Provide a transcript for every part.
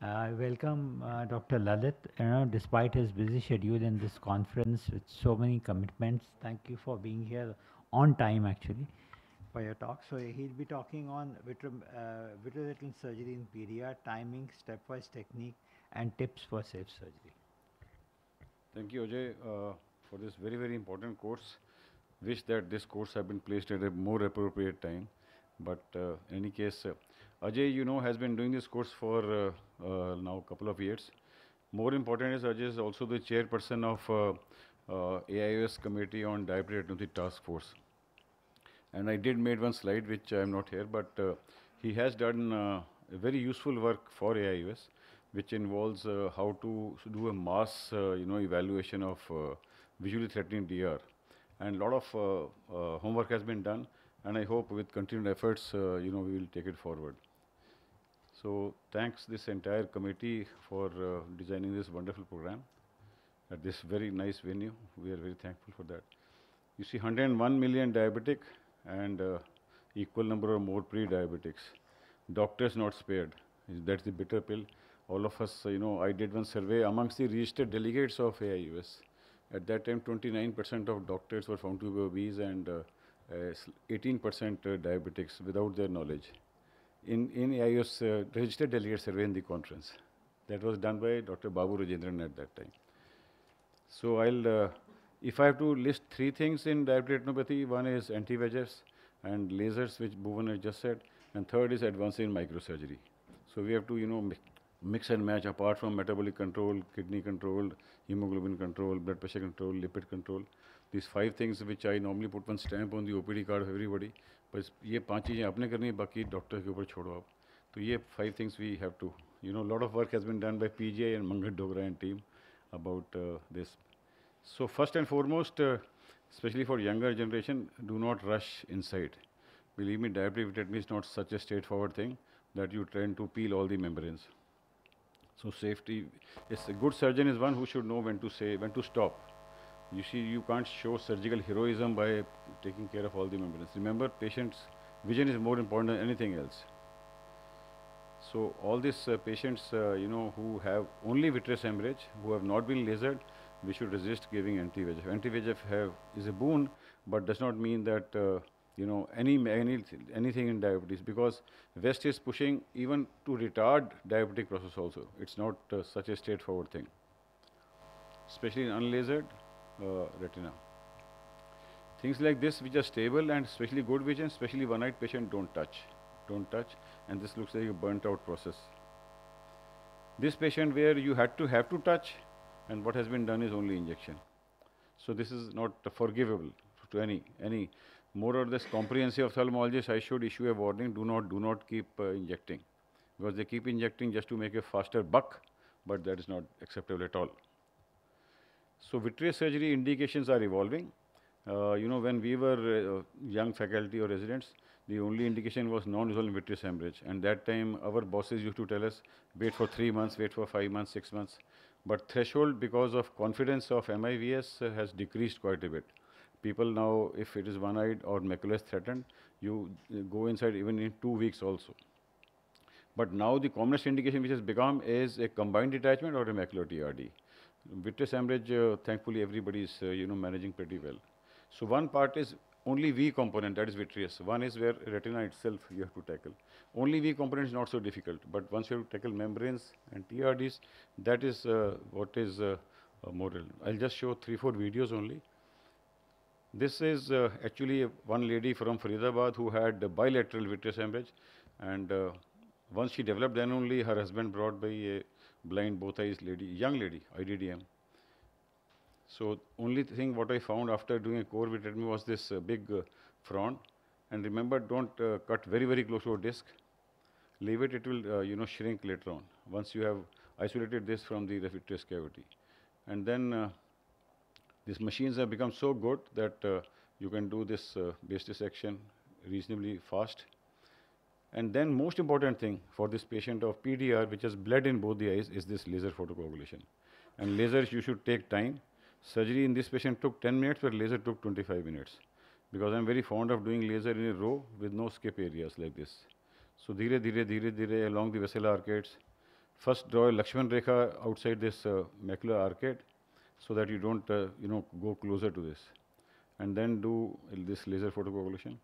Welcome, Dr. Lalit. Despite his busy schedule in this conference with so many commitments, thank you for being here on time, actually, for your talk. So he'll be talking on vitreoretinal surgery in PDR, timing, stepwise technique, and tips for safe surgery. Thank you, Ajay, for this very, very important course. Wish that this course had been placed at a more appropriate time. But in any case, Ajay, has been doing this course for now a couple of years. More important is Ajay is also the chairperson of AIOS Committee on Diabetic Retinopathy Task Force. And I did made one slide which I am not here, but he has done a very useful work for AIUS, which involves how to do a mass, evaluation of visually threatening DR, and a lot of homework has been done, and I hope with continued efforts, we will take it forward. So thanks this entire committee for designing this wonderful program at this very nice venue. We are very thankful for that. You see 101 million diabetic and equal number or more pre-diabetics. Doctors not spared. That's the bitter pill. All of us, I did one survey amongst the registered delegates of AIUS. At that time, 29% of doctors were found to be obese and 18% diabetics without their knowledge. In AIUS registered delegate survey in the conference. That was done by Dr. Babu Rajendran at that time. So if I have to list three things in diabetic retinopathy, one is anti-VEGFs and lasers, which Bhuvan has just said, and third is advancing in microsurgery. So we have to, mix and match apart from metabolic control, kidney control, hemoglobin control, blood pressure control, lipid control. These five things which I normally put one stamp on the OPD card of everybody. But ये पांच चीजें आपने करनी है, बाकी doctor के ऊपर छोड़ो आप. तो ये five things we have to, a lot of work has been done by PGI and Mangat Dogra and team about this. So first and foremost, especially for younger generation, do not rush inside. Believe me, diabetic retinopathy is not such a straightforward thing that you try to peel all the membranes. So safety, yes, a good surgeon is one who should know when to say, when to stop. You see, you can't show surgical heroism by taking care of all the membranes. Remember, patient's vision is more important than anything else. So all these patients, who have only vitreous hemorrhage, who have not been lasered, we should resist giving anti-VEGF. Anti-VEGF is a boon, but does not mean that anything in diabetes, because West is pushing even to retard diabetic process also. It's not such a straightforward thing, especially in unlasered retina. Things like this which are stable and especially good vision, especially one-eyed patient, don't touch. Don't touch, and this looks like a burnt out process. This patient where you have to touch, and what has been done is only injection. So this is not forgivable to any more or less comprehensive ophthalmologist. I should issue a warning: do not keep injecting, because they keep injecting just to make a faster buck, but that is not acceptable at all. So vitreous surgery indications are evolving. When we were young faculty or residents, the only indication was non-resolving vitreous hemorrhage. And that time, our bosses used to tell us, wait for 3 months, wait for 5 months, 6 months. But threshold, because of confidence of MIVS, has decreased quite a bit. People now, if it is one-eyed or macula is threatened, you go inside even in 2 weeks also. But now the commonest indication which has become is a combined detachment or a macular TRD. Vitreous hemorrhage, thankfully, everybody is managing pretty well. So one part is only V component, that is vitreous. One is where retina itself you have to tackle. Only V component is not so difficult, but once you have to tackle membranes and TRDs, that is what is more. I'll just show 3-4 videos only. This is actually one lady from Faridabad who had bilateral vitreous hemorrhage, and once she developed, then only her husband brought by a blind both eyes lady, young lady, IDDM. So only thing what I found after doing a core vitrectomy was this big front. And remember, don't cut very, very close to a disc. Leave it, it will shrink later on, once you have isolated this from the vitreous cavity. And then these machines have become so good that you can do this base dissection reasonably fast. And then most important thing for this patient of PDR, which has bled in both the eyes, is this laser photocoagulation. And lasers, you should take time. Surgery in this patient took 10 minutes, but laser took 25 minutes. Because I'm very fond of doing laser in a row with no skip areas like this. So dhire, dhire, dhire, dhire along the vessel arcades. First draw a Lakshman Rekha outside this macular arcade so that you don't, go closer to this. And then do this laser photocoagulation.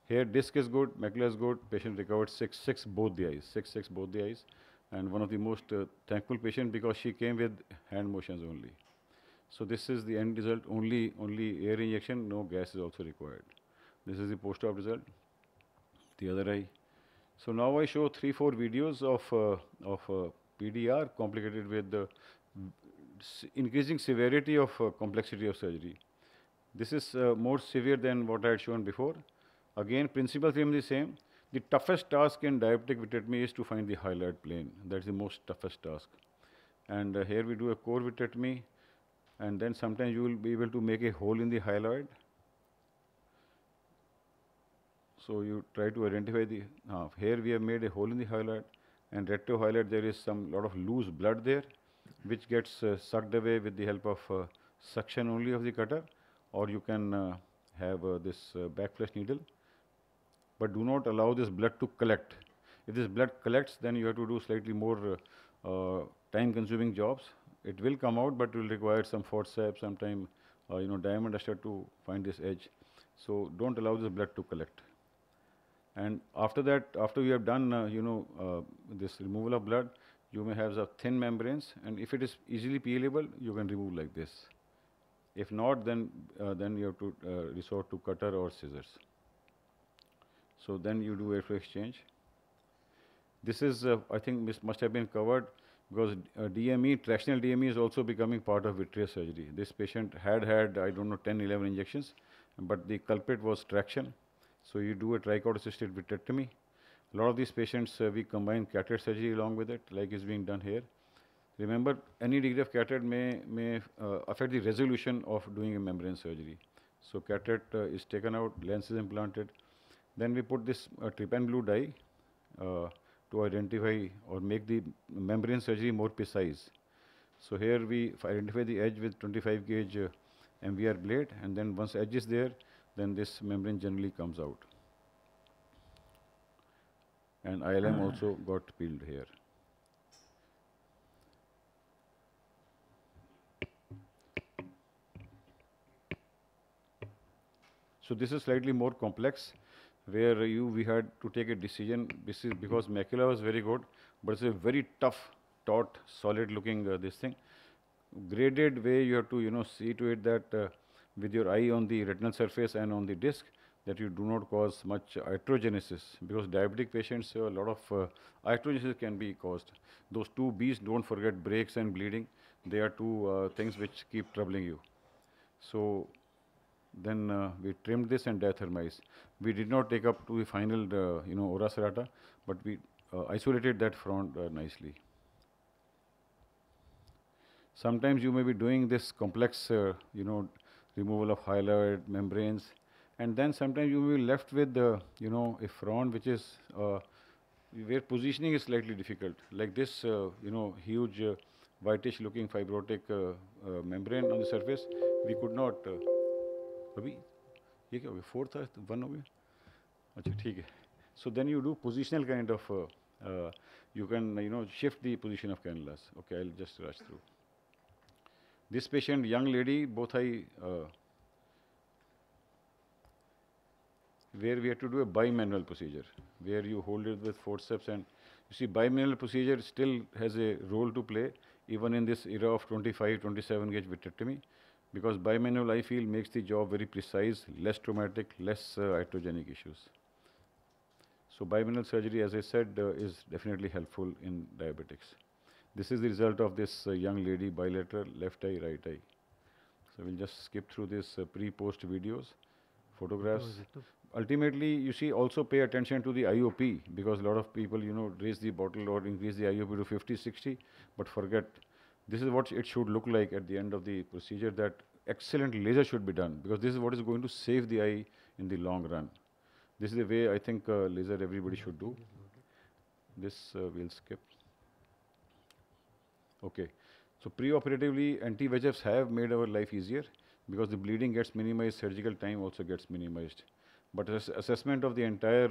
Here disc is good, macula is good, patient recovered 6 both the eyes, 6 both the eyes. And one of the most thankful patient because she came with hand motions only. So this is the end result, only air injection, no gas is also required. This is the post-op result, the other eye. So now I show 3-4 videos of PDR complicated with the increasing severity of complexity of surgery. This is more severe than what I had shown before. Again, principle remains the same. The toughest task in diabetic vitrectomy is to find the hyaloid plane. That's the most toughest task. And here we do a core vitrectomy, and then sometimes you will be able to make a hole in the hyaloid. So you try to identify the, here we have made a hole in the hyaloid, and retrohyaloid there is some lot of loose blood there, which gets sucked away with the help of suction only of the cutter, or you can have this backflash needle. But do not allow this blood to collect. If this blood collects, then you have to do slightly more time-consuming jobs. It will come out, but it will require some forceps, sometime, diamond duster to find this edge. So don't allow this blood to collect. And after that, after you have done, this removal of blood, you may have the thin membranes, and if it is easily peelable, you can remove like this. If not, then you have to resort to cutter or scissors. So then you do airflow exchange. This is, I think, must have been covered because DME, tractional DME is also becoming part of vitreous surgery. This patient had, I don't know, 10, 11 injections, but the culprit was traction. So you do a trichrotic-assisted vitrectomy. A lot of these patients, we combine cataract surgery along with it, like is being done here. Remember, any degree of cataract may affect the resolution of doing a membrane surgery. So cataract is taken out, lens is implanted. Then we put this trypan blue dye to identify or make the membrane surgery more precise. So here we identify the edge with 25 gauge MVR blade, and then once edge is there, then this membrane generally comes out. And ILM also got peeled here. So this is slightly more complex, where we had to take a decision. This is because macula was very good, but it's a very tough, taut, solid-looking this thing. Graded way, you have to see to it that with your eye on the retinal surface and on the disc, that you do not cause much iatrogenesis, because diabetic patients, a lot of iatrogenesis can be caused. Those two B's, don't forget, breaks and bleeding. They are two things which keep troubling you. So then we trimmed this and diathermized. We did not take up to the final, ora serrata, but we isolated that front nicely. Sometimes you may be doing this complex, removal of hyaloid membranes, and then sometimes you will be left with, a front which is where positioning is slightly difficult. Like this, huge whitish-looking fibrotic membrane on the surface, we could not. अभी ये क्या हो गया? 4 था, 1 हो गया? अच्छा ठीक है. So then you do positional kind of, you can shift the position of cannulas. Okay, I'll just rush through. This patient, young lady, both eye, where we had to do a bimanual procedure, where you hold it with forceps, and you see bimanual procedure still has a role to play even in this era of 25, 27 gauge vitrectomy, because bimanual I feel makes the job very precise, less traumatic, less iatrogenic issues. So bimanual surgery, as I said, is definitely helpful in diabetics. This is the result of this young lady, bilateral, left eye, right eye. So we'll just skip through this pre-post videos, photographs. Ultimately, you see, also pay attention to the IOP, because a lot of people, raise the bottle or increase the IOP to 50, 60, but forget. This is what it should look like at the end of the procedure, that excellent laser should be done, because this is what is going to save the eye in the long run. This is the way I think laser everybody should do. This we'll skip. Okay. So pre-operatively, anti-VEGFs have made our life easier, because the bleeding gets minimized, surgical time also gets minimized. But assessment of the entire,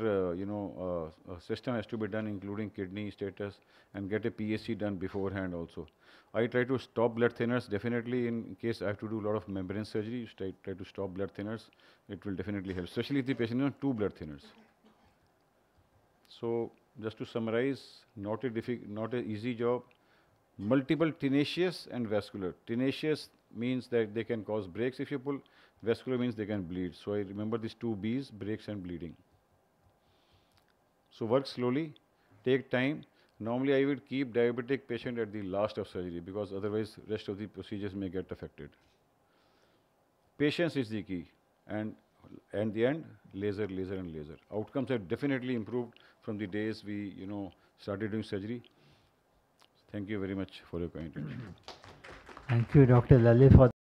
system has to be done, including kidney status, and get a PSC done beforehand also. I try to stop blood thinners definitely in case I have to do a lot of membrane surgery. Try to stop blood thinners. It will definitely help, especially if the patient is on 2 blood thinners. So just to summarize, not a easy job. Multiple tenacious and vascular. Tenacious means that they can cause breaks if you pull. Vascular means they can bleed. So I remember these 2 Bs: breaks and bleeding. So work slowly, take time. Normally I would keep diabetic patient at the last of surgery because otherwise rest of the procedures may get affected. Patience is the key, and the end, laser, laser, and laser. Outcomes have definitely improved from the days we started doing surgery. Thank you very much for your kind attention. Thank you, Dr. Lalit, for